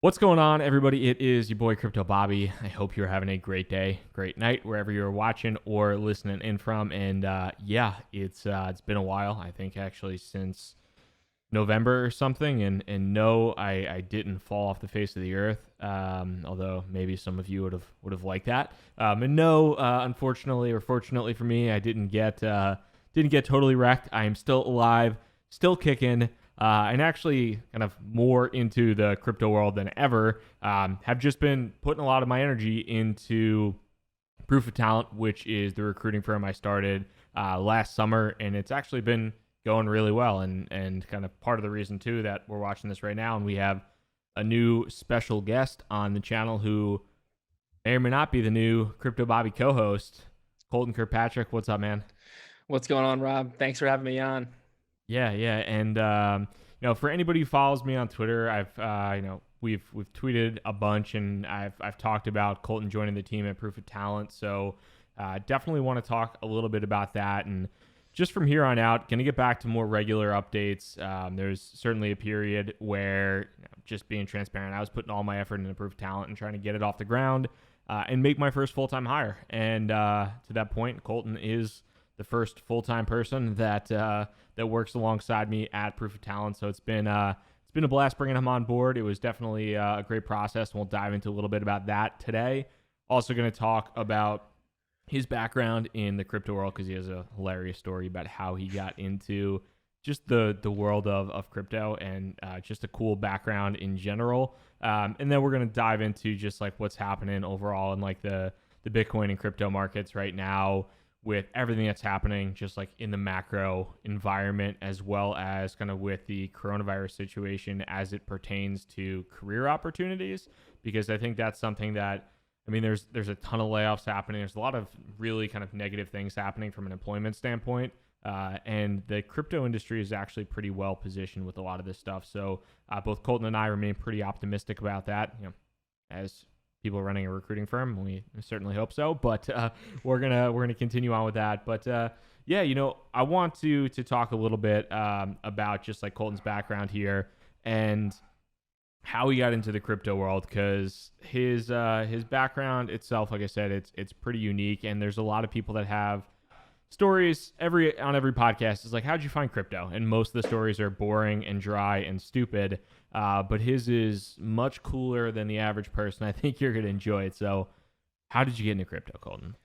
What's going on, everybody? It is your boy Crypto Bobby. I hope you're having a great day, great night, wherever you're watching or listening in from. And it's been a while. I think actually since November or something. And no, I didn't fall off the face of the earth. Although maybe some of you would have liked that. And no, unfortunately or fortunately for me, I didn't get totally wrecked. I am still alive, still kicking. And actually kind of more into the crypto world than ever. Have just been putting a lot of my energy into Proof of Talent, which is the recruiting firm I started last summer, and it's actually been going really well. And kind of part of the reason too that we're watching this right now, and we have a new special guest on the channel who may or may not be the new Crypto Bobby co-host, Colton Kirkpatrick. What's up, man? What's going on, Rob? Thanks for having me on. Yeah, and for anybody who follows me on Twitter, I've we've tweeted a bunch, and I've talked about Colton joining the team at Proof of Talent. So definitely want to talk a little bit about that, and just from here on out, gonna get back to more regular updates. There's certainly a period where, just being transparent, I was putting all my effort into Proof of Talent and trying to get it off the ground and make my first full-time hire. And to that point, Colton is the first full-time person that works alongside me at Proof of Talent. So it's been a blast bringing him on board. It was definitely a great process, and we'll dive into a little bit about that today. Also going to talk about his background in the crypto world, because he has a hilarious story about how he got into just the world of crypto, and just a cool background in general. And then we're going to dive into just like what's happening overall in like the Bitcoin and crypto markets right now, with everything that's happening just like in the macro environment, as well as kind of with the coronavirus situation as it pertains to career opportunities. Because I think that's something that, I mean, there's a ton of layoffs happening. There's a lot of really kind of negative things happening from an employment standpoint. And the crypto industry is actually pretty well positioned with a lot of this stuff. So both Colton and I remain pretty optimistic about that. As people running a recruiting firm, we certainly hope so. But we're gonna continue on with that. But I want to talk a little bit about just like Colton's background here and how he got into the crypto world, because his background itself, like I said, it's pretty unique, and there's a lot of people that have stories on every podcast. Is like, how'd you find crypto? And most of the stories are boring and dry and stupid. But his is much cooler than the average person. I think you're gonna enjoy it. So, how did you get into crypto, Colton?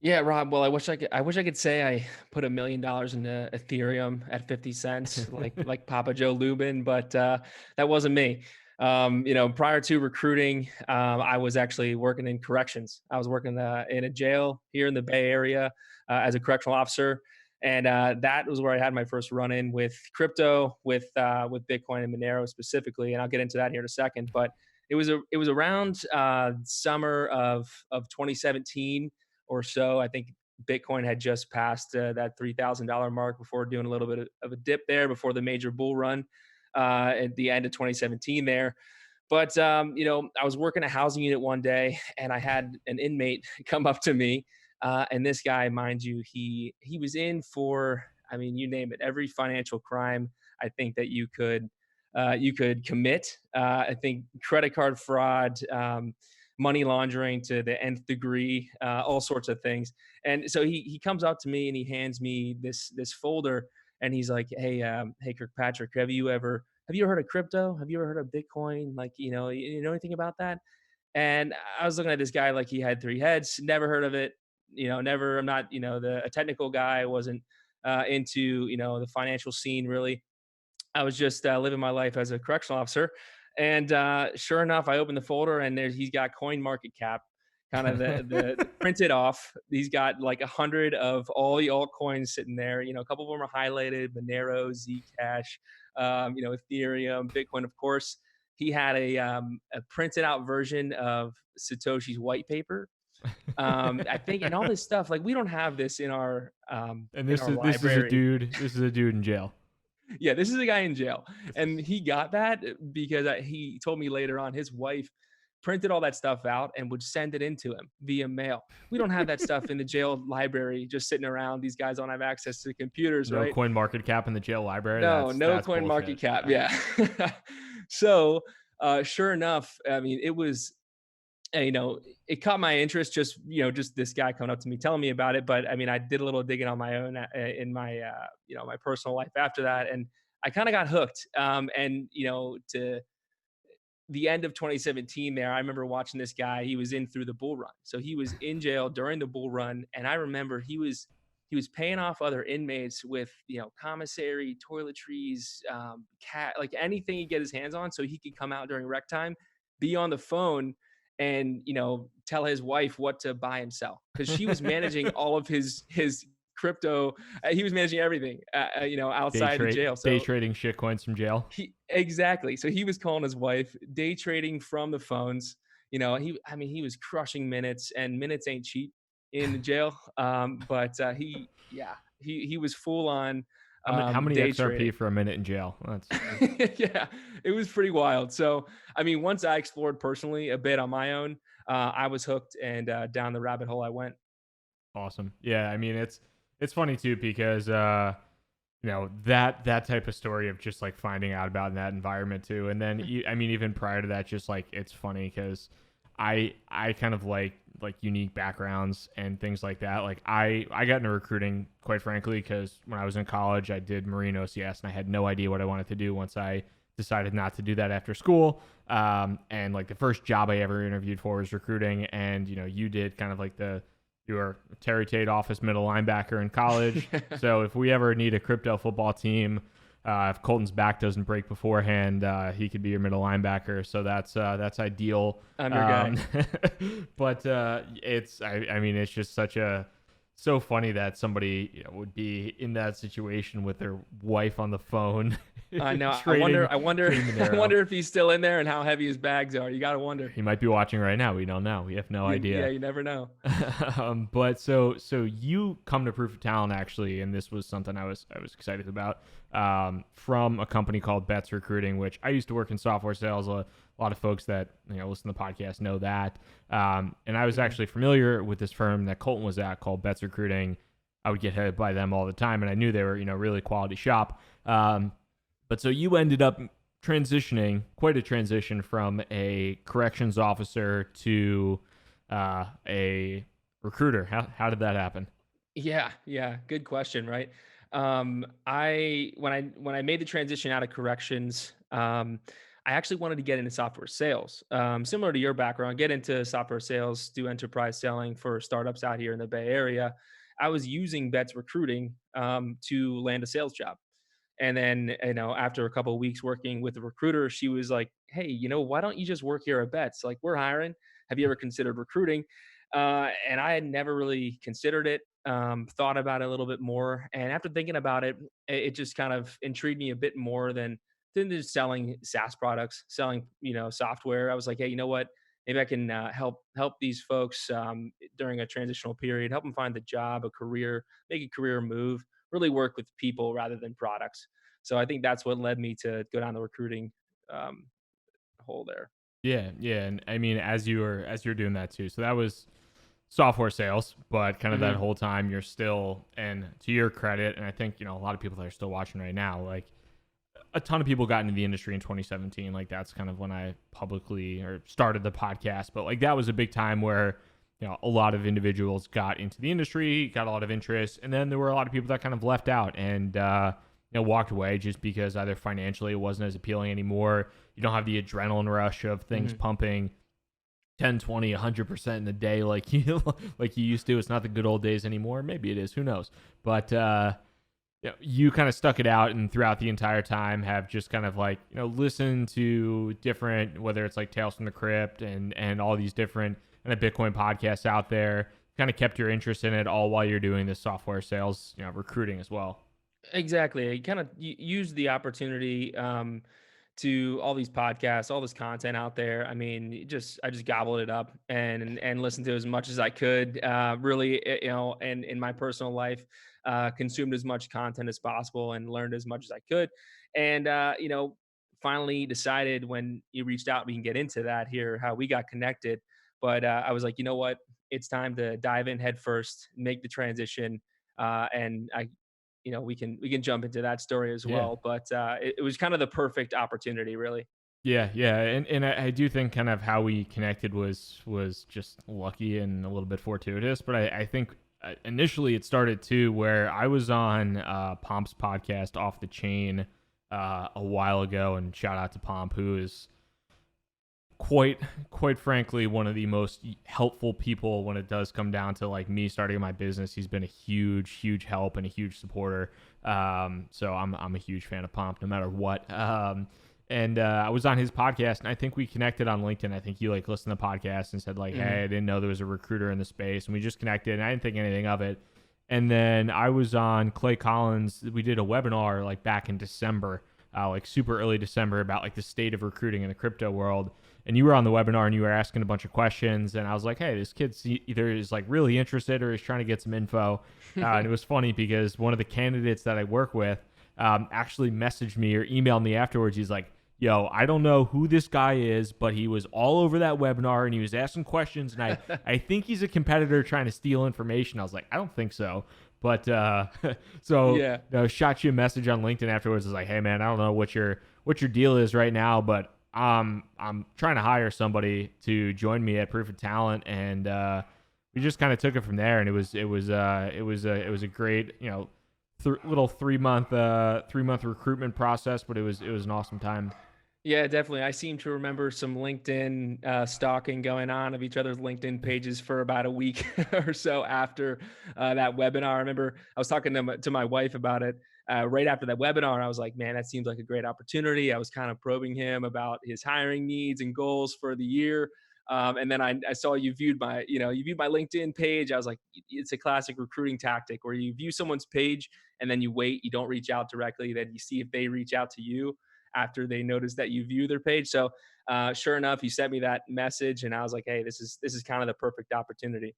Yeah, Rob. Well, I wish I could say I put $1 million into Ethereum at 50 cents, like Papa Joe Lubin, but that wasn't me. Prior to recruiting, I was actually working in corrections. I was working in a jail here in the Bay Area as a correctional officer, and that was where I had my first run-in with crypto, with Bitcoin and Monero specifically. And I'll get into that here in a second. But it was around summer of 2017 or so. I think Bitcoin had just passed that $3,000 mark before doing a little bit of a dip there before the major bull run at the end of 2017 there. But I was working a housing unit one day, and I had an inmate come up to me, and this guy, mind you, he was in for, I mean, you name it, every financial crime I think that you could commit. I think credit card fraud, money laundering to the nth degree, all sorts of things. And so he comes up to me and he hands me this folder, and he's like, "Hey, Kirkpatrick, have you ever heard of crypto? Have you ever heard of Bitcoin? Like, you know anything about that?" And I was looking at this guy like he had three heads. Never heard of it. Never. I'm not a technical guy. I wasn't into the financial scene really. I was just living my life as a correctional officer. And sure enough, I opened the folder, and he's got Coin Market Cap, kind of the printed off. He's got like 100 of all the altcoins sitting there. A couple of them are highlighted: Monero, Zcash, Ethereum, Bitcoin, of course. He had a printed out version of Satoshi's white paper. I think, and all this stuff. Like, we don't have this in our And in this our is this is a library. dude. This is a dude in jail. Yeah, this is a guy in jail, and he got that because he told me later on his wife printed all that stuff out and would send it into him via mail. We don't have that stuff in the jail library just sitting around. These guys don't have access to computers, No right? Coin Market Cap in the jail library. No, no That's Coin Market bullshit. Cap. Yeah. Yeah. So Sure enough, I mean, it was, you know, it caught my interest, just, you know, just this guy coming up to me telling me about it. But I mean, I did a little digging on my own, in my, you know, my personal life after that. And I kind of got hooked. And, you know, to the end of 2017 there, I remember watching this guy. He was in through the bull run. So he was in jail during the bull run. And I remember he was paying off other inmates with, you know, commissary, toiletries, cat, like anything he get his hands on, so he could come out during rec time, be on the phone, and, you know, tell his wife what to buy and sell, because she was managing all of his crypto. He was managing everything, you know, outside the jail. Day So trading shit coins from jail. he exactly. So he was calling his wife, day trading from the phones. You know, I mean, he was crushing minutes, and minutes ain't cheap in the jail. But yeah, he was full on How many day XRP trading. for a minute in jail? That's Yeah, it was pretty wild. So, I mean, once I explored personally a bit on my own, I was hooked, and down the rabbit hole I went. awesome. Yeah, I mean it's funny too because that type of story of just like finding out about in that environment too, and then I mean even prior to that, just like it's funny because I kind of like unique backgrounds and things like that. Like I got into recruiting quite frankly because when I was in college I did Marine OCS and I had no idea what I wanted to do once I decided not to do that after school. And like the first job I ever interviewed for was recruiting, and you did kind of like you were Terry Tate office middle linebacker in college. So if we ever need a crypto football team, if Colton's back doesn't break beforehand, he could be your middle linebacker. So that's ideal. I'm your guy. But I mean, it's just so funny that somebody would be in that situation with their wife on the phone. I know. trading, I wonder, trading I Monero. wonder if he's still in there and how heavy his bags are. You got to wonder. He might be watching right now. We don't know. We have no Yeah, idea. you never know. But so you come to Proof of Talent actually, and this was something I was excited about, from a company called Bets Recruiting, which I used to work in software sales. A lot of folks that listen to the podcast know that. And I was Mhm. actually familiar with this firm that Colton was at called Bets Recruiting. I would get hit by them all the time, and I knew they were really quality shop. But so you ended up transitioning, quite a transition from a corrections officer to a recruiter. How did that happen? Yeah, yeah, good question, right? I when I made the transition out of corrections, I actually wanted to get into software sales. Similar to your background, get into software sales, do enterprise selling for startups out here in the Bay Area. I was using Bets Recruiting to land a sales job. And then, after a couple of weeks working with the recruiter, she was like, "Hey, why don't you just work here at Bets? Like, we're hiring. Have you ever considered recruiting?" And I had never really considered it. Thought about it a little bit more, and after thinking about it, it just kind of intrigued me a bit more than just selling SaaS products, selling software. I was like, hey, you know what? Maybe I can help these folks during a transitional period, help them find the job, a career, make a career move, really work with people rather than products. So I think that's what led me to go down the recruiting um, hole there. Yeah, yeah, and I mean as you're doing that too. So that was software sales, but kind of that Hmm. whole time you're still, and to your credit, and I think a lot of people that are still watching right now, like a ton of people got into the industry in 2017. Like that's kind of when I publicly or started the podcast, but like that was a big time where a lot of individuals got into the industry, got a lot of interest, and then there were a lot of people that kind of left out and walked away just because either financially it wasn't as appealing anymore. You don't have the adrenaline rush of things Hmm. pumping 10, 20, 100% in a day like you like you used to. It's not the good old days anymore. Maybe it is, who knows. But you kind of stuck it out, and throughout the entire time have just kind of like listened to different, whether it's like Tales from the Crypt and all these different kind of Bitcoin podcasts out there, kind of kept your interest in it all while you're doing this software sales recruiting as well. Exactly. I kind of use the opportunity to all these podcasts, all this content out there. I mean, I just gobbled it up and listened to as much as I could. Really, and in my personal life, consumed as much content as possible and learned as much as I could. And finally decided when you reached out, we can get into that here, how we got connected. But I was like, you know what? It's time to dive in head first, make the transition. And I we can jump into that story as Yeah. well. But it was kind of the perfect opportunity, really. Yeah, and I do think kind of how we connected was just lucky and a little bit fortuitous, but I think initially it started too where I was on Pomp's podcast Off the Chain a while ago, and shout out to Pomp, who is quite frankly one of the most helpful people when it does come down to like me starting my business. He's been a huge help and a huge supporter. So I'm a huge fan of Pomp no matter what. And I was on his podcast, and I think we connected on LinkedIn. I think you like listened to the podcast and said like, "Hey, I didn't know there was a recruiter in the space," and we just connected. And I didn't think anything of it. And then I was on Clay Collins. We did a webinar like back in December, like super early December, about like the state of recruiting in the crypto world. And you were on the webinar and you were asking a bunch of questions. And I was like, "Hey, this kid's either is like really interested or is trying to get some info." And it was funny because one of the candidates that I work with actually messaged me or emailed me afterwards. He's like, "Yo, I don't know who this guy is, but he was all over that webinar and he was asking questions, and I think he's a competitor trying to steal information." I was like, "I don't think so." But so Yeah. shot you a message on LinkedIn afterwards. I was like, "Hey man, I don't know what your deal is right now, but I'm trying to hire somebody to join me at Proof of Talent," and we just kind of took it from there. And it was a great, little 3-month recruitment process, but it was an awesome time. Yeah, definitely. I seem to remember some LinkedIn stalking going on of each other's LinkedIn pages for about a week or so after that webinar. I remember I was talking to my wife about it right after that webinar. I was like, "Man, that seems like a great opportunity." I was kind of probing him about his hiring needs and goals for the year. And then I saw you viewed my LinkedIn page. I was like, it's a classic recruiting tactic where you view someone's page and then you wait, you don't reach out directly, then you see if they reach out to you after they notice that you view their page. So sure enough, he sent me that message, and I was like, "Hey, this is kind of the perfect opportunity."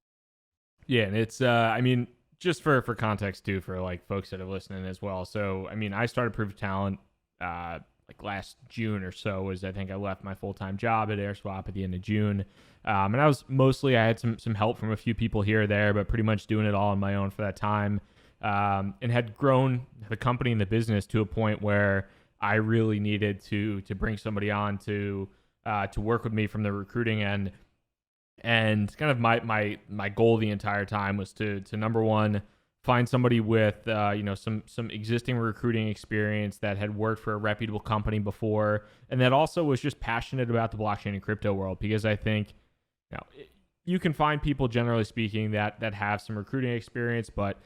Yeah, and it's I mean, just for context too, for like folks that are listening as well. So I mean, I started Proof of Talent like last June or so. Was I think I left my full-time job at AirSwap at the end of June, and I had some help from a few people here or there, but pretty much doing it all on my own for that time, and had grown the company and the business to a point where I really needed to bring somebody on to work with me from the recruiting end. And kind of my goal the entire time was to number one, find somebody with some existing recruiting experience that had worked for a reputable company before, and that also was just passionate about the blockchain and crypto world. Because I think you can find people, generally speaking, that have some recruiting experience, but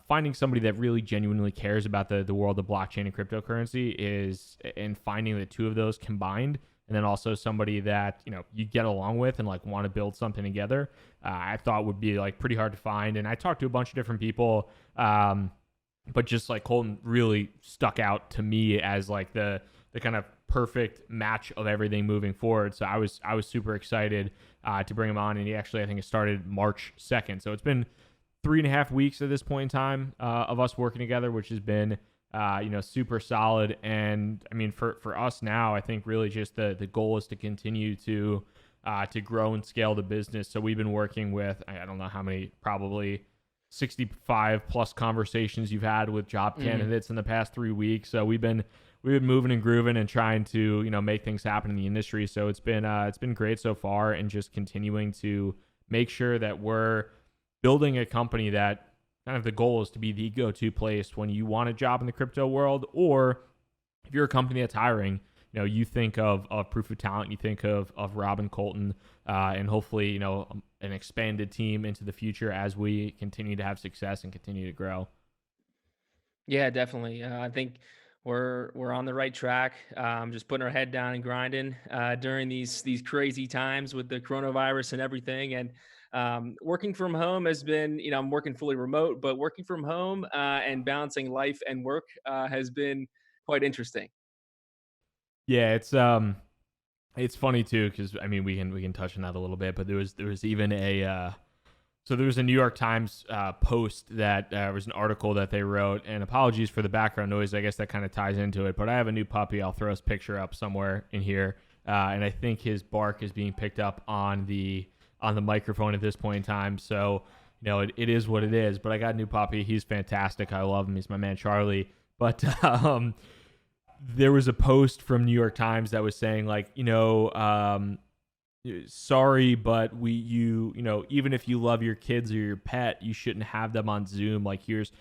finding somebody that really genuinely cares about the world of blockchain and cryptocurrency and finding the two of those combined, and then also somebody that you get along with and like want to build something together, I thought would be like pretty hard to find. And I talked to a bunch of different people, but just like Colton really stuck out to me as like the kind of perfect match of everything moving forward. So I was super excited to bring him on, and he actually, I think it started March 2nd. So it's been 3.5 weeks at this point in time of us working together, which has been super solid. And I mean, for us now, I think really just the goal is to continue to grow and scale the business. So we've been working with, I don't know how many, probably 65 plus conversations you've had with job candidates in the past 3 weeks. So we've been moving and grooving and trying to make things happen in the industry. So it's been great so far, and just continuing to make sure that we're building a company that kind of the goal is to be the go-to place when you want a job in the crypto world, or if you're a company that's hiring, you think of Proof of Talent, you think of Rob and Colton, and hopefully, an expanded team into the future as we continue to have success and continue to grow. Yeah, definitely. I think we're on the right track. Just putting our head down and grinding during these crazy times with the coronavirus and everything. And working from home has been, I'm working fully remote, but working from home and balancing life and work has been quite interesting. Yeah, it's funny too, because I mean we can touch on that a little bit, but there was even a so there was a New York Times post that was an article that they wrote, and apologies for the background noise. I guess that kind of ties into it, but I have a new puppy. I'll throw his picture up somewhere in here, and I think his bark is being picked up on the microphone at this point in time. So it is what it is. But I got a new puppy. He's fantastic. I love him. He's my man Charlie. But there was a post from New York Times that was saying like, sorry, but even if you love your kids or your pet, you shouldn't have them on Zoom. Like here's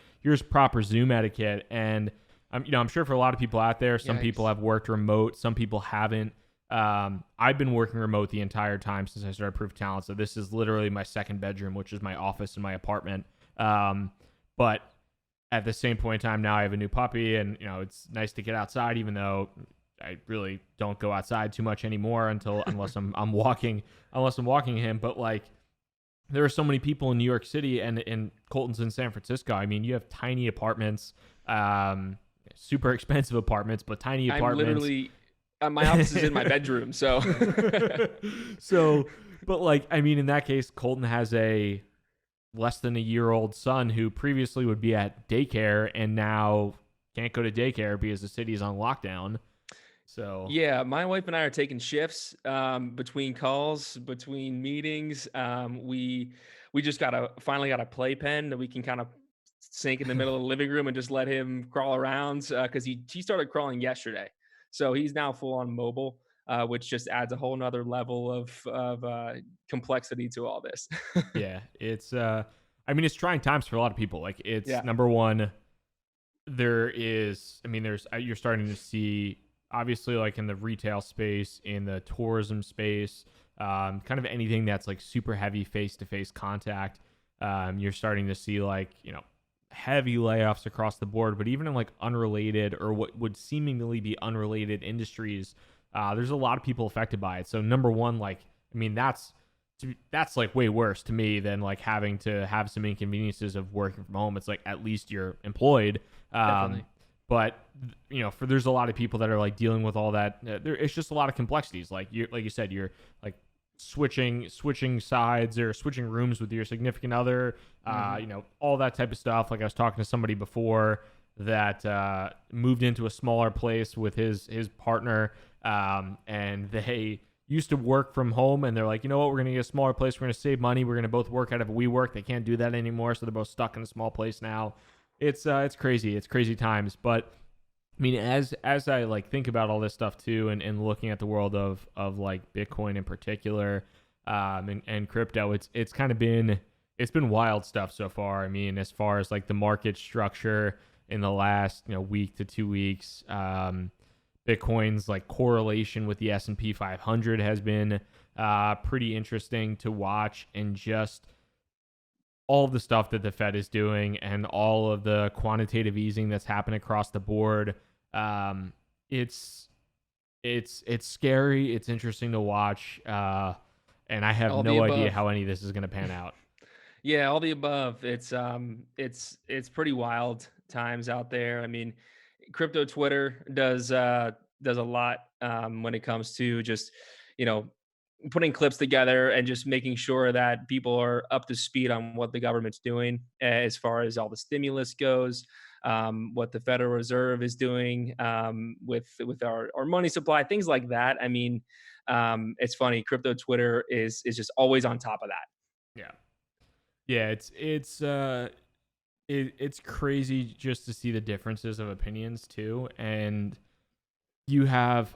proper Zoom etiquette. And I'm sure for a lot of people out there, some people have worked remote, some people haven't. I've been working remote the entire time since I started Proof of Talent. So this is literally my second bedroom, which is my office in my apartment. But at the same point in time, now I have a new puppy, and it's nice to get outside, even though I really don't go outside too much anymore unless I'm walking him. But like, there are so many people in New York City and Colton's in San Francisco. I mean, you have tiny apartments, super expensive apartments, but tiny apartments. I'm literally, my office is in my bedroom. So, but like, I mean, in that case, Colton has a less than a year old son who previously would be at daycare and now can't go to daycare because the city is on lockdown. So yeah, my wife and I are taking shifts between calls, between meetings. We just finally got a playpen that we can kind of sink in the middle of the living room and just let him crawl around because he started crawling yesterday, so he's now full on mobile, which just adds a whole nother level of complexity to all this. yeah, it's it's trying times for a lot of people. Like number one, there's you're starting to see, obviously, like in the retail space, in the tourism space, kind of anything that's like super heavy face-to-face contact. You're starting to see like, heavy layoffs across the board, but even in like unrelated or what would seemingly be unrelated industries, there's a lot of people affected by it. So number one, like, that's like way worse to me than like having to have some inconveniences of working from home. It's like, at least you're employed. Definitely. But there's a lot of people that are like dealing with all that. It's just a lot of complexities. Like you said, you're like switching sides or switching rooms with your significant other. All that type of stuff. Like I was talking to somebody before that moved into a smaller place with his partner, and they used to work from home, and they're like, you know what, we're gonna get a smaller place. We're gonna save money. We're gonna both work out of a WeWork. They can't do that anymore, so they're both stuck in a small place now. It's crazy. It's crazy times. But I mean, as I like think about all this stuff too, and looking at the world of like Bitcoin in particular, and crypto, it's kind of been wild stuff so far. I mean, as far as like the market structure in the last week to 2 weeks, Bitcoin's like correlation with the S&P 500 has been pretty interesting to watch, and just all of the stuff that the Fed is doing and all of the quantitative easing that's happened across the board. It's scary. It's interesting to watch. And I have no idea how any of this is going to pan out. Yeah, all the above. It's pretty wild times out there. I mean, crypto Twitter does a lot when it comes to just, putting clips together and just making sure that people are up to speed on what the government's doing as far as all the stimulus goes, what the Federal Reserve is doing with our money supply, things like that. I mean, it's funny. Crypto Twitter is just always on top of that. Yeah. It's crazy just to see the differences of opinions too, and you have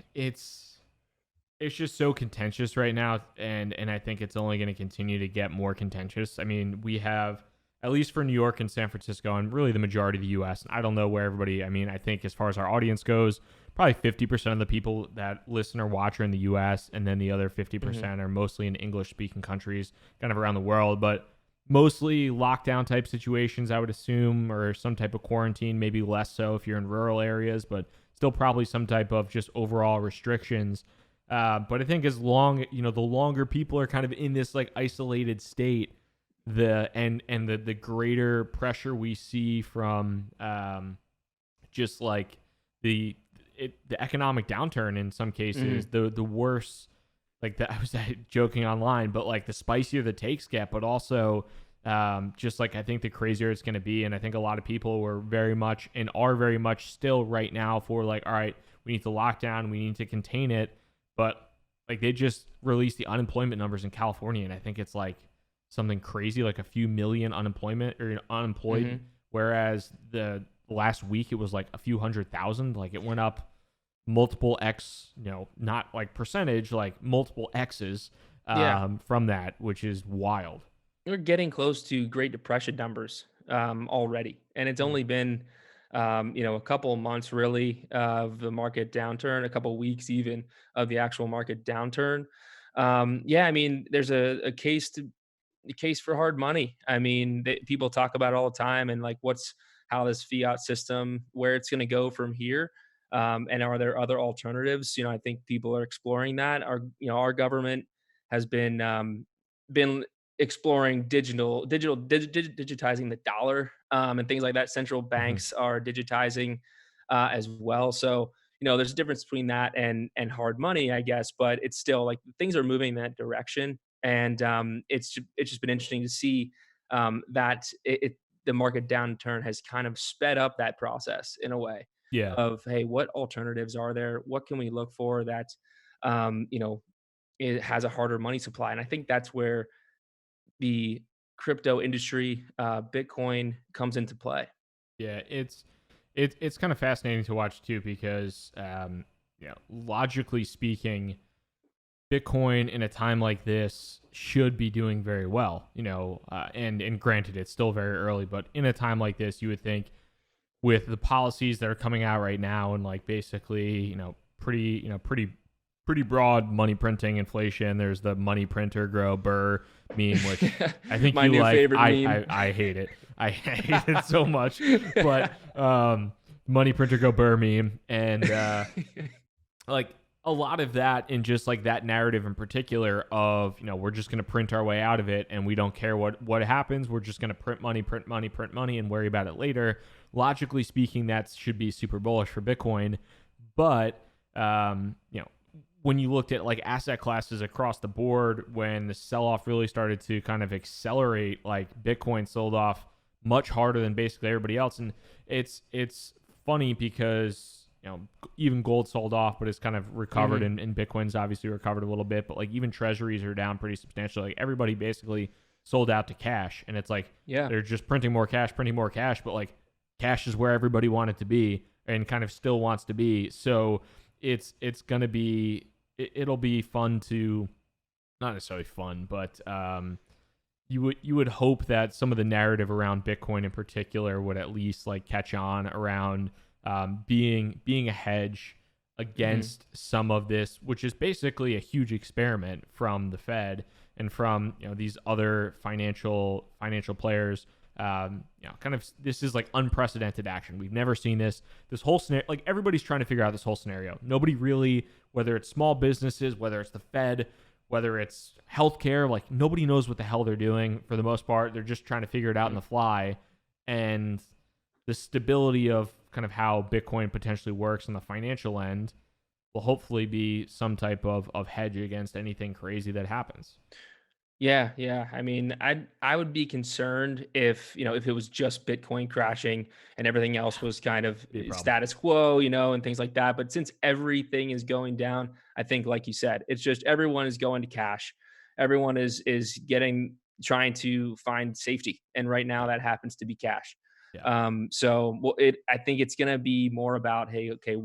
it's just so contentious right now, and I think it's only going to continue to get more contentious. I mean, we have, at least for New York and San Francisco, and really the majority of the U.S., and I don't know where everybody, I think as far as our audience goes, probably 50% of the people that listen or watch are in the U.S., and then the other 50% are mostly in English-speaking countries, kind of around the world, but mostly lockdown type situations, I would assume, or some type of quarantine, maybe less so if you're in rural areas, but still probably some type of just overall restrictions. But I think as long, the longer people are kind of in this like isolated state, the greater pressure we see from just like the economic downturn in some cases, the worse. Like that, I was joking online, but like the spicier the takes get, but also just like I think the crazier it's going to be. And I think a lot of people were very much and are very much still right now for like, all right, we need to lock down, we need to contain it. But like they just released the unemployment numbers in California, and I think it's like something crazy, like a few million unemployed, whereas the last week it was like a few 100,000. Like it went up multiple X, not like percentage, like multiple X's Yeah. from that, which is wild. We're getting close to Great Depression numbers already, and it's Mm. only been a couple of months really of the market downturn, a couple of weeks even of the actual market downturn. Yeah, I mean, there's a case for hard money. I mean, people talk about it all the time, and like, how this fiat system, where it's going to go from here, and are there other alternatives? I think people are exploring that. Our government has been exploring digitizing the dollar, and things like that. Central Mm-hmm. banks are digitizing as well. So there's a difference between that and hard money, I guess, but it's still like things are moving in that direction, and it's just been interesting to see that the market downturn has kind of sped up that process in a way Yeah. of, hey, what alternatives are there? What can we look for that um, you know it has a harder money supply? And I think that's where the crypto industry, Bitcoin, comes into play. Yeah, it's kind of fascinating to watch too because logically speaking, Bitcoin in a time like this should be doing very well. And granted, it's still very early, but in a time like this, you would think with the policies that are coming out right now and like basically pretty broad money printing inflation. There's the money printer grow burr meme, which I think My you new like. favorite meme. I hate it. I hate it so much. But money printer go burr meme, and like a lot of that in just like that narrative in particular of we're just going to print our way out of it and we don't care what happens. We're just going to print money and worry about it later. Logically speaking, that should be super bullish for Bitcoin, but when you looked at like asset classes across the board, when the sell-off really started to kind of accelerate, like Bitcoin sold off much harder than basically everybody else. And it's funny because, even gold sold off, but it's kind of recovered, and Bitcoin's obviously recovered a little bit, but like even treasuries are down pretty substantially. Like everybody basically sold out to cash, and it's like, Yeah. they're just printing more cash, but like cash is where everybody wanted to be and kind of still wants to be. So it's going to be, it'll be fun to, not necessarily fun, but you would hope that some of the narrative around Bitcoin in particular would at least like catch on around being a hedge against some of this, which is basically a huge experiment from the Fed and from these other financial players. Kind of, this is like unprecedented action. We've never seen this whole scenario. Like everybody's trying to figure out this whole scenario. Nobody really, whether it's small businesses, whether it's the Fed, whether it's healthcare, like nobody knows what the hell they're doing for the most part. They're just trying to figure it out on the fly. And the stability of kind of how Bitcoin potentially works on the financial end will hopefully be some type of hedge against anything crazy that happens. Yeah, yeah. I mean, I would be concerned if if it was just Bitcoin crashing and everything else was kind of Be a problem. status quo, and things like that. But since everything is going down, I think, like you said, it's just everyone is going to cash. Everyone is trying to find safety, and right now that happens to be cash. Yeah. I think it's gonna be more about, hey, okay,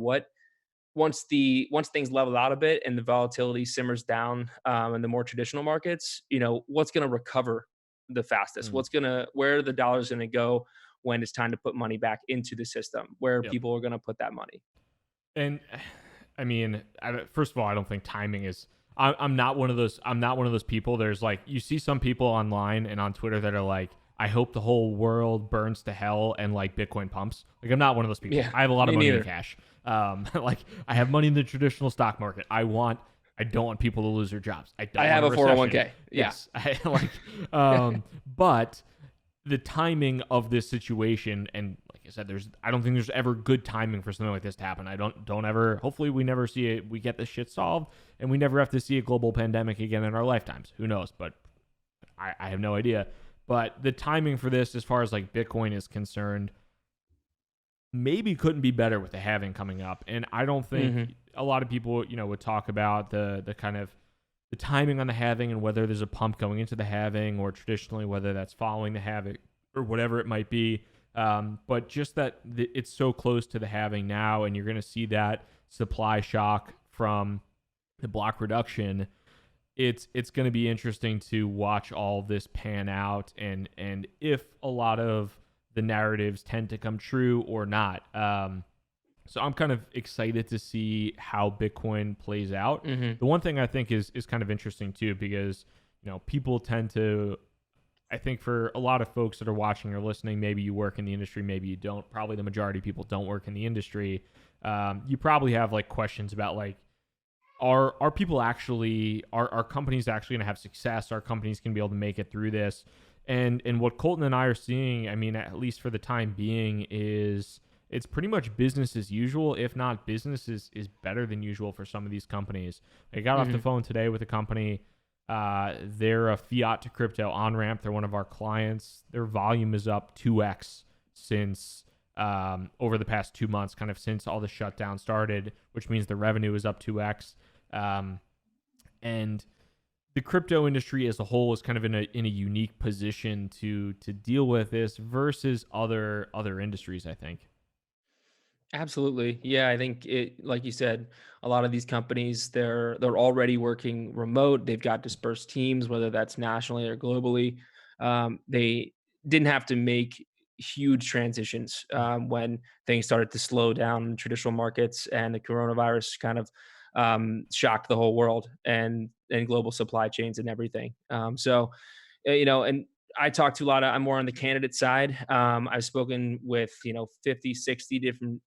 once things level out a bit and the volatility simmers down, in the more traditional markets, what's going to recover the fastest? Where the dollar's going to go when it's time to put money back into the system? Where Yep. people are going to put that money? And I mean, first of all, I don't think timing is. I'm not one of those. I'm not one of those people. There's like, you see some people online and on Twitter that are like, I hope the whole world burns to hell and like Bitcoin pumps. Like, I'm not one of those people. Yeah, I have a lot of me money neither. in cash. Like, I have money in the traditional stock market. I don't want people to lose their jobs. I don't I have want a recession. 401k. Yeah. Yes. But the timing of this situation, and like I said, I don't think there's ever good timing for something like this to happen. I don't ever, hopefully we never see it. We get this shit solved and we never have to see a global pandemic again in our lifetimes. Who knows? But I have no idea. But the timing for this, as far as like Bitcoin is concerned, maybe couldn't be better with the halving coming up. And I don't think a lot of people, would talk about the kind of the timing on the halving and whether there's a pump going into the halving, or traditionally whether that's following the halving or whatever it might be. But just that it's so close to the halving now, and you're going to see that supply shock from the block reduction. It's going to be interesting to watch all this pan out, and if a lot of the narratives tend to come true or not. So I'm kind of excited to see how Bitcoin plays out. Hmm. The one thing I think is kind of interesting too, because people tend to. I think for a lot of folks that are watching or listening, maybe you work in the industry, maybe you don't. Probably the majority of people don't work in the industry. You probably have like questions about like, are people actually are companies actually going to have success? Are companies going to be able to make it through this? And what Colton and I are seeing, I mean, at least for the time being, is it's pretty much business as usual. If not, business is better than usual for some of these companies. I got off the Hmm. phone today with a company. They're a fiat to crypto on ramp. They're one of our clients. Their volume is up 2x since over the past 2 months, kind of since all the shutdown started, which means the revenue is up 2x. Um, and the crypto industry as a whole is kind of in a unique position to deal with this versus other industries, I think. Absolutely. Yeah, I think it like you said, a lot of these companies they're already working remote. They've got dispersed teams, whether that's nationally or globally. They didn't have to make huge transitions when things started to slow down in traditional markets, and the coronavirus kind of shocked the whole world and global supply chains and everything. And I talk to a lot of, I'm more on the candidate side. I've spoken with, 50, 60 different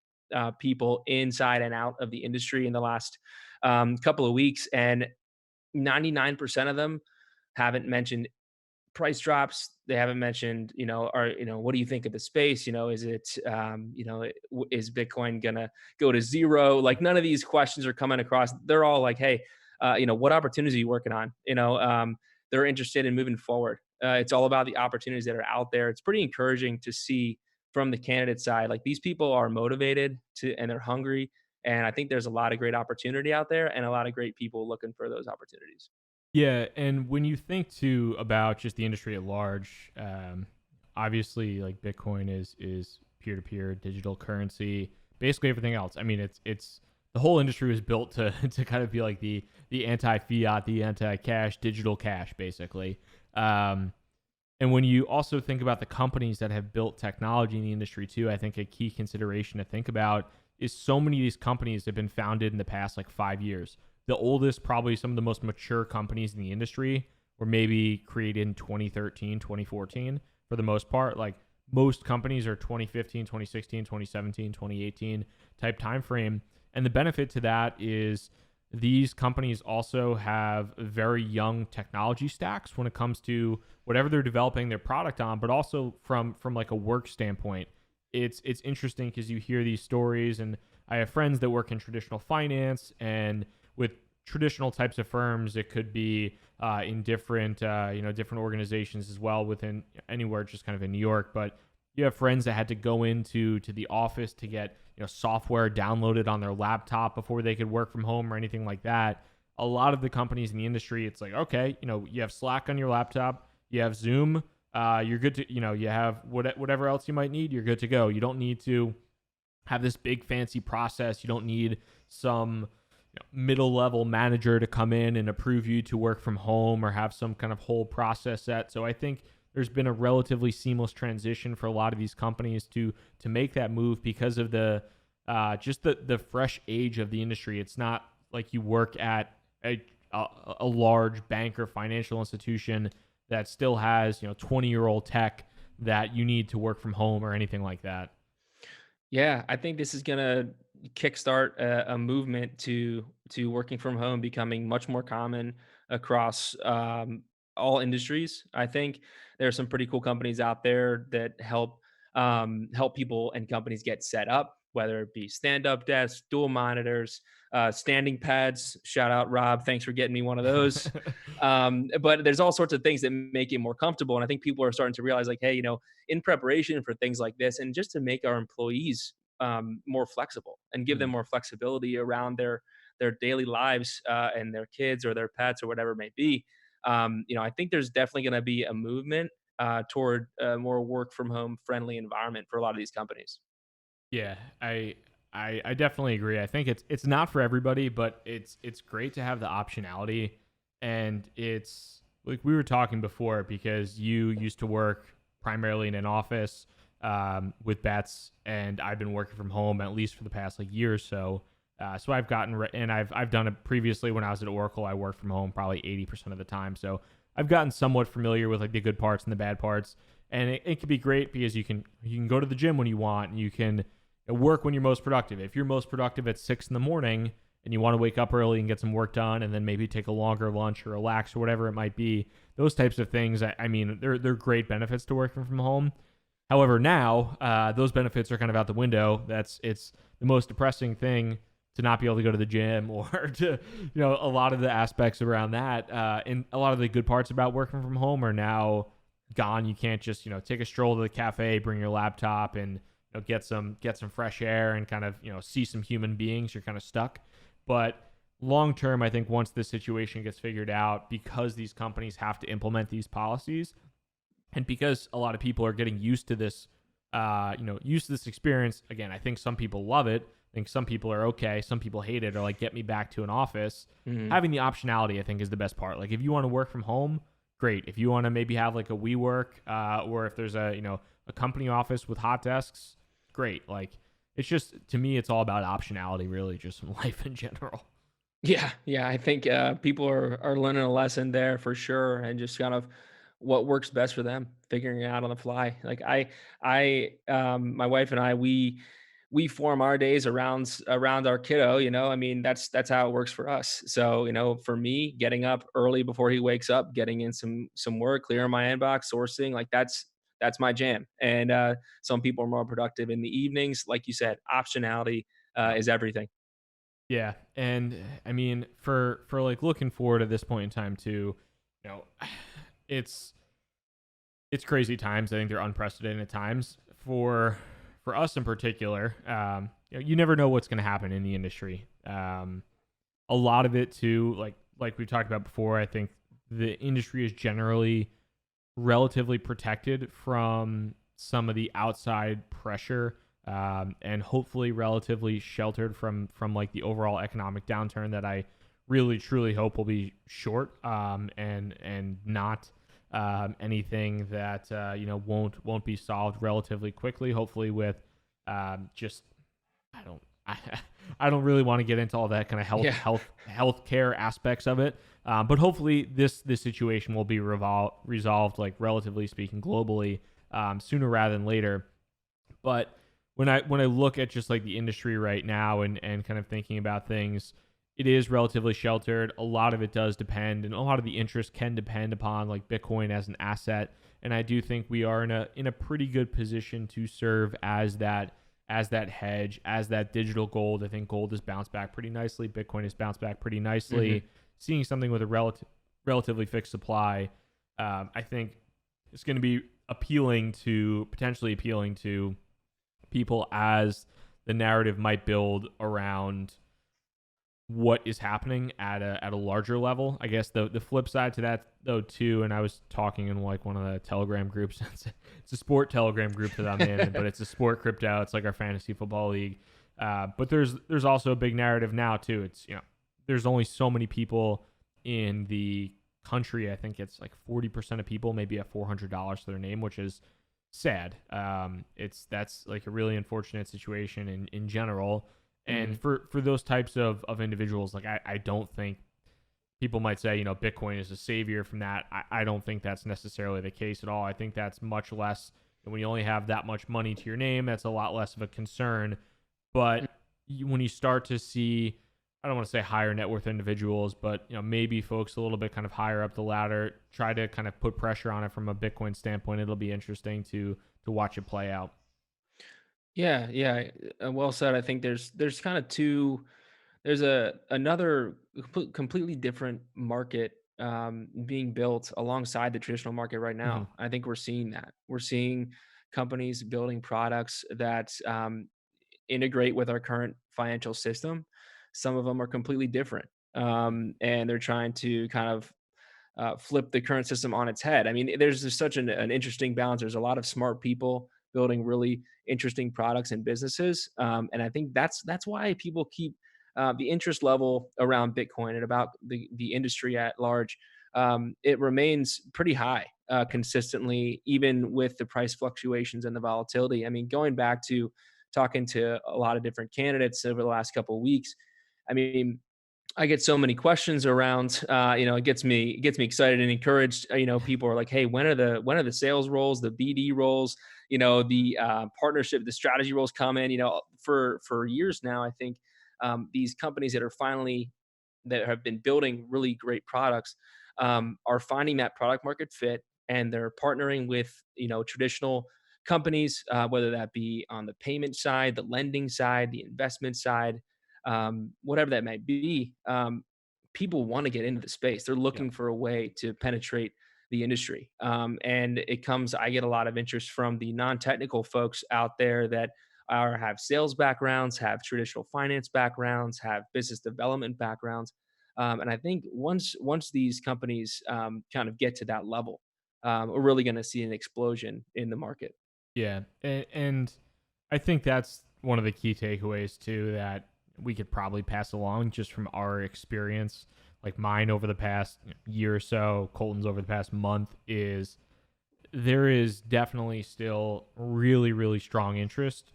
people inside and out of the industry in the last couple of weeks. And 99% of them haven't mentioned price drops. They haven't mentioned, what do you think of the space? Is it, is Bitcoin gonna go to zero? Like none of these questions are coming across. They're all like, hey, what opportunities are you working on? They're interested in moving forward. It's all about the opportunities that are out there. It's pretty encouraging to see from the candidate side. Like these people are motivated and they're hungry. And I think there's a lot of great opportunity out there and a lot of great people looking for those opportunities. Yeah, and when you think too about just the industry at large, obviously like Bitcoin is peer to peer digital currency, basically everything else. I mean, it's the whole industry was built to to kind of be like the anti fiat, the anti cash, digital cash, basically. Um, and when you also think about the companies that have built technology in the industry too, I think a key consideration to think about is so many of these companies have been founded in the past like 5 years. The oldest, probably some of the most mature companies in the industry were maybe created in 2013, 2014 for the most part. Like most companies are 2015, 2016, 2017, 2018 type time frame. And the benefit to that is these companies also have very young technology stacks when it comes to whatever they're developing their product on, but also from like a work standpoint. It's interesting because you hear these stories, and I have friends that work in traditional finance, and with traditional types of firms, it could be in different different organizations as well within anywhere, just kind of in New York. But you have friends that had to go to the office to get software downloaded on their laptop before they could work from home or anything like that. A lot of the companies in the industry, it's like, okay, you have Slack on your laptop, you have Zoom, you're good to, you have whatever else you might need, you're good to go. You don't need to have this big fancy process. You don't need some middle level manager to come in and approve you to work from home or have some kind of whole process set. So I think there's been a relatively seamless transition for a lot of these companies to make that move because of the just the fresh age of the industry. It's not like you work at a large bank or financial institution that still has 20-year-old tech that you need to work from home or anything like that. Yeah, I think this is gonna kickstart a movement to working from home becoming much more common across all industries. I think there are some pretty cool companies out there that help people and companies get set up, whether it be stand up desks, dual monitors, standing pads. Shout out Rob, thanks for getting me one of those. But there's all sorts of things that make it more comfortable, and I think people are starting to realize, like, hey, in preparation for things like this, and just to make our employees more flexible and give them Hmm. more flexibility around their daily lives and their kids or their pets or whatever it may be. I think there's definitely going to be a movement toward a more work from home friendly environment for a lot of these companies. Yeah, I definitely agree. I think it's not for everybody, but it's great to have the optionality, and it's like we were talking before because you used to work primarily in an office with bets, and I've been working from home at least for the past like year or so. So I've gotten and I've done it previously when I was at Oracle. I worked from home probably 80% of the time, so I've gotten somewhat familiar with like the good parts and the bad parts, and it can be great because you can go to the gym when you want, and you can work when you're most productive. If you're most productive at 6 in the morning and you want to wake up early and get some work done and then maybe take a longer lunch or relax or whatever it might be, those types of things, I mean, they're great benefits to working from home. However, now those benefits are kind of out the window. It's the most depressing thing to not be able to go to the gym or to, a lot of the aspects around that. And a lot of the good parts about working from home are now gone. You can't just, take a stroll to the cafe, bring your laptop, and get some fresh air and kind of see some human beings. You're kind of stuck. But long term, I think once this situation gets figured out, because these companies have to implement these policies, and because a lot of people are getting used to this, used to this experience. Again, I think some people love it. I think some people are okay. Some people hate it or like get me back to an office. Mhm. Having the optionality, I think, is the best part. Like if you want to work from home, great. If you want to maybe have like a WeWork, or if there's a company office with hot desks, great. Like it's just to me, it's all about optionality, really, just in life in general. Yeah, yeah, I think, people are learning a lesson there for sure, and just kind of what works best for them, figuring it out on the fly. Like my wife and I, we form our days around our kiddo. I mean, that's how it works for us. So, for me, getting up early before he wakes up, getting in some work, clearing my inbox, sourcing, like that's my jam. And some people are more productive in the evenings. Like you said, optionality Yep. is everything. Yeah, and I mean, for like looking forward at this point in time too, you know, it's it's crazy times. I think they're unprecedented times for us in particular. You never know what's going to happen in the industry. A lot of it too, like we talked about before. I think the industry is generally relatively protected from some of the outside pressure, and hopefully relatively sheltered from like the overall economic downturn that I really truly hope will be short, and not anything that won't be solved relatively quickly. Hopefully with just I don't I, I don't really want to get into all that kind of Yeah. healthcare aspects of it. But hopefully this situation will be resolved like relatively speaking globally, sooner rather than later. But when I look at just like the industry right now and kind of thinking about things, it is relatively sheltered. A lot of it does depend, and a lot of the interest can depend upon like Bitcoin as an asset. And I do think we are in a pretty good position to serve as that hedge, as that digital gold. I think gold has bounced back pretty nicely. Bitcoin has bounced back pretty nicely. Mhm. Seeing something with a relatively fixed supply, I think it's going to be potentially appealing to people as the narrative might build around what is happening at a larger level. I guess the flip side to that though too, and I was talking in like one of the Telegram groups. It's a sport Telegram group that I'm in, but it's a sport crypto. It's like our fantasy football league. But there's also a big narrative now too. It's there's only so many people in the country. I think it's like 40% of people maybe have $400 to their name, which is sad. That's like a really unfortunate situation in general. And Mhm. for those types of individuals, like I don't think people might say, Bitcoin is a savior from that. I don't think that's necessarily the case at all. I think that's much less, when you only have that much money to your name, that's a lot less of a concern. But when you start to see, I don't want to say higher net worth individuals, but maybe folks a little bit kind of higher up the ladder try to kind of put pressure on it from a Bitcoin standpoint, it'll be interesting to watch it play out. Yeah, yeah, well said. I think there's kind of two. There's another completely different market being built alongside the traditional market right Hmm. now. I think we're seeing that. We're seeing companies building products that integrate with our current financial system. Some of them are completely different, and they're trying to kind of flip the current system on its head. I mean, there's just such an interesting balance. There's a lot of smart people building really interesting products and businesses, and I think that's why people keep the interest level around Bitcoin and about the industry at large. It remains pretty high consistently, even with the price fluctuations and the volatility. I mean, going back to talking to a lot of different candidates over the last couple of weeks, I mean, I get so many questions around. It gets me excited and encouraged. People are like, "Hey, when are the sales roles, the BD roles, the partnership, the strategy roles come in?" For years now, I think these companies that have been building really great products are finding that product market fit, and they're partnering with traditional companies, whether that be on the payment side, the lending side, the investment side, whatever that might be. People want to get into the space. They're Yeah. looking for a way to penetrate the industry. I get a lot of interest from the non-technical folks out there that have sales backgrounds, have traditional finance backgrounds, have business development backgrounds. And I think once these companies kind of get to that level, we're really going to see an explosion in the market. Yeah, and I think that's one of the key takeaways too that we could probably pass along just from our experience, like mine over the past year or so, Colton's over the past month, is there is definitely still really really strong interest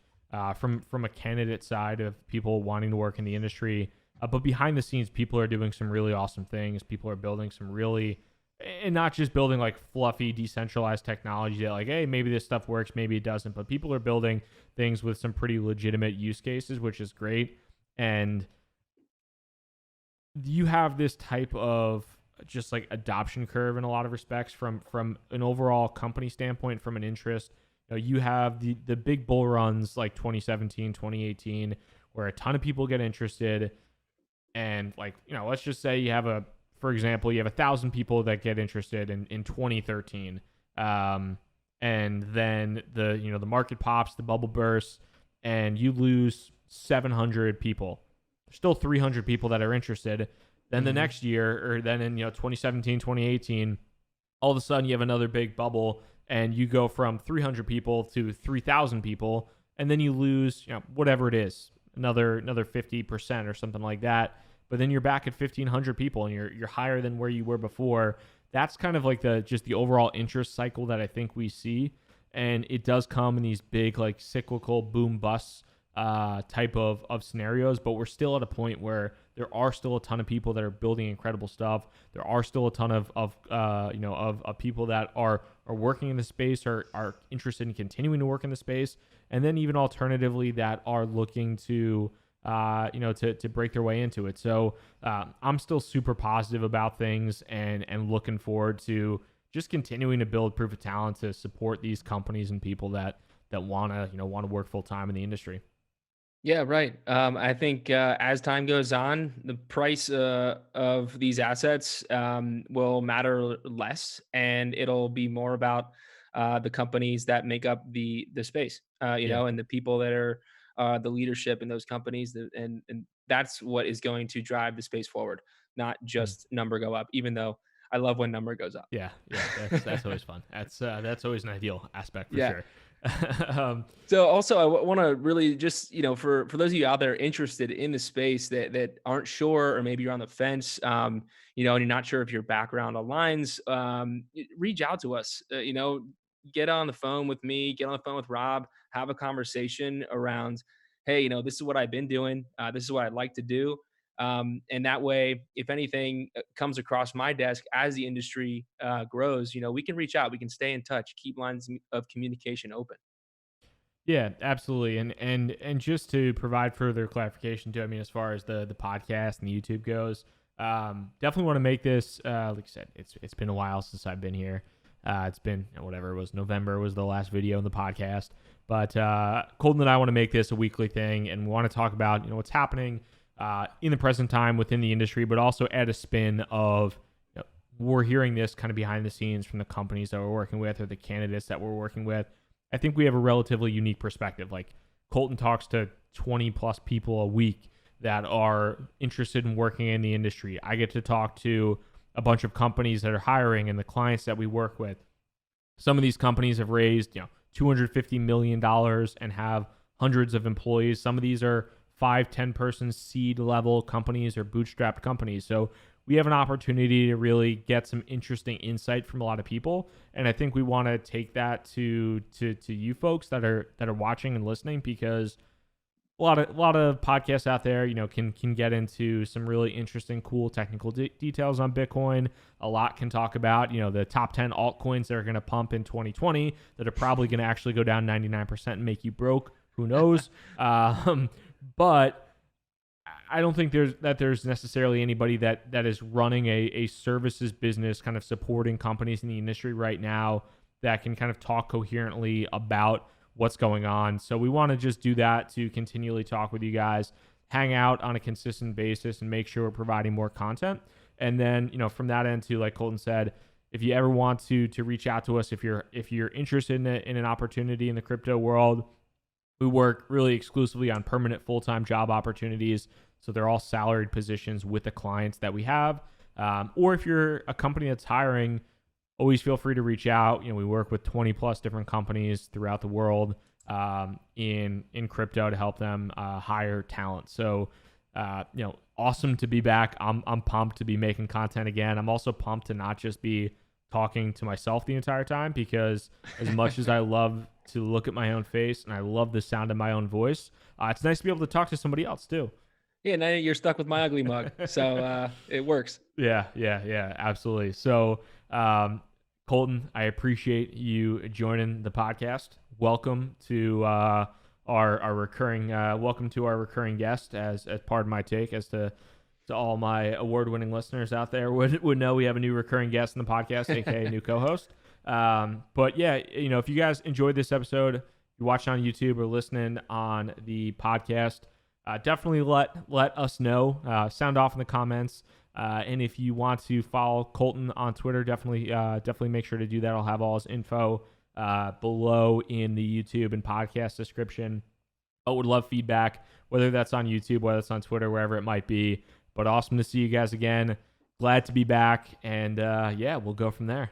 from a candidate side of people wanting to work in the industry. But behind the scenes, people are doing some really awesome things. People are building some really, and not just building like fluffy decentralized technology that like, hey, maybe this stuff works, maybe it doesn't, but people are building things with some pretty legitimate use cases, which is great. And you have this type of just like adoption curve in a lot of respects from an overall company standpoint, from an interest. You have the big bull runs like 2017, 2018, where a ton of people get interested, and like, let's just say for example, you have 1,000 people that get interested in 2013, and then the market pops, the bubble bursts, and you lose 700 people. There's still 300 people that are interested. Then the next year, or then in 2017, 2018, all of a sudden you have another big bubble, and you go from 300 people to 3,000 people, and then you lose whatever it is, another 50% or something like that. But then you're back at 1,500 people, and you're higher than where you were before. That's kind of like the overall interest cycle that I think we see, and it does come in these big like cyclical boom busts type of scenarios. But we're still at a point where there are still a ton of people that are building incredible stuff. There are still a ton of people that are working in the space, or are interested in continuing to work in the space, and then even alternatively that are looking to to break their way into it. So I'm still super positive about things, and looking forward to just continuing to build proof of talent to support these companies and people that want to work full time in the industry. Yeah, right. I think as time goes on, the price of these assets will matter less, and it'll be more about the companies that make up the space, Yeah. and the people that are the leadership in those companies, and that's what is going to drive the space forward, not Mm. just number go up. Even though I love when number goes up. Yeah, yeah, that's always fun. That's always an ideal aspect for Yeah. sure. um, So also, I want to really just for those of you out there interested in the space that aren't sure, or maybe you're on the fence, and you're not sure if your background aligns, reach out to us. Get on the phone with me, get on the phone with Rob, have a conversation around, hey, this is what I've been doing, this is what I'd like to do, and that way, if anything comes across my desk as the industry grows, we can reach out, we can stay in touch, keep lines of communication open. Yeah, absolutely. And just to provide further clarification too, I mean, as far as the podcast and the YouTube goes, definitely want to make this. Like I said, it's been a while since I've been here. It's been whatever it was. November was the last video in the podcast. But Colton and I want to make this a weekly thing, and we want to talk about what's happening in the present time within the industry, but also add a spin of we're hearing this kind of behind the scenes from the companies that we're working with, or the candidates that we're working with. I think we have a relatively unique perspective. Like, Colton talks to 20 plus people a week that are interested in working in the industry. I get to talk to a bunch of companies that are hiring and the clients that we work with. Some of these companies have raised, $250 million and have hundreds of employees. Some of these are 5-10 person seed level companies or bootstrapped companies. So we have an opportunity to really get some interesting insight from a lot of people. And I think we want to take that to you folks that are watching and listening, because a lot of podcasts out there, can get into some really interesting, cool technical details on Bitcoin. A lot can talk about, the top 10 altcoins that are going to pump in 2020 that are probably going to actually go down 99% and make you broke. Who knows? But I don't think there's necessarily anybody that is running a services business, kind of supporting companies in the industry right now, that can kind of talk coherently about what's going on. So we want to just do that to continually talk with you guys, hang out on a consistent basis, and make sure we're providing more content. And then, from that end too, like Colton said, if you ever want to reach out to us, if you're interested in an opportunity in the crypto world, we work really exclusively on permanent full-time job opportunities. So they're all salaried positions with the clients that we have. Or if you're a company that's hiring, always feel free to reach out. We work with 20 plus different companies throughout the world in crypto to help them hire talent. So, awesome to be back. I'm pumped to be making content again. I'm also pumped to not just be talking to myself the entire time, because as much as I love to look at my own face and I love the sound of my own voice, it's nice to be able to talk to somebody else too. Yeah, now you're stuck with my ugly mug, so it works. Yeah, absolutely. So, Colton, I appreciate you joining the podcast. Welcome to our recurring guest, as part of my take, as to all my award-winning listeners out there would know we have a new recurring guest in the podcast, aka new co-host. But yeah, if you guys enjoyed this episode, you're watching on YouTube or listening on the podcast, definitely let us know. Sound off in the comments. And if you want to follow Colton on Twitter, definitely make sure to do that. I'll have all his info below in the YouTube and podcast description. But would love feedback, whether that's on YouTube, whether it's on Twitter, wherever it might be. But awesome to see you guys again. Glad to be back. And we'll go from there.